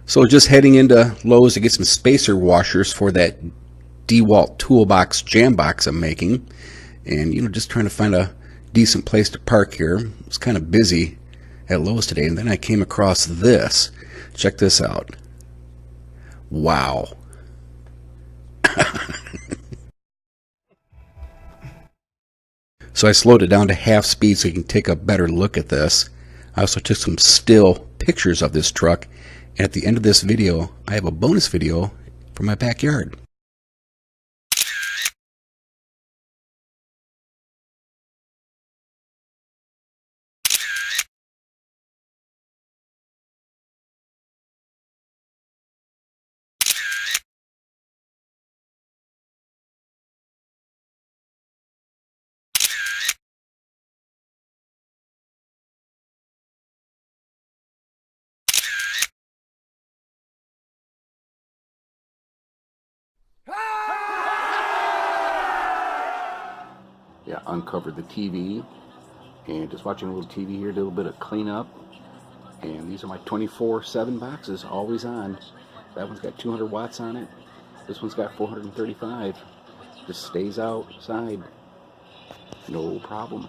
So just heading into Lowe's to get some spacer washers for that DeWalt toolbox jam box I'm making. And, just trying to find a decent place to park here. It was kind of busy at Lowe's today, and then I came across this. Check this out. Wow. So I slowed it down to half speed so you can take a better look at this. I also took some still pictures of this truck, and at the end of this video I have a bonus video for my backyard. Yeah, uncovered the TV and just watching a little TV here, did a little bit of cleanup. And these are my 24/7 boxes, always on. That one's got 200 watts on it. This one's got 435. Just stays outside, no problem.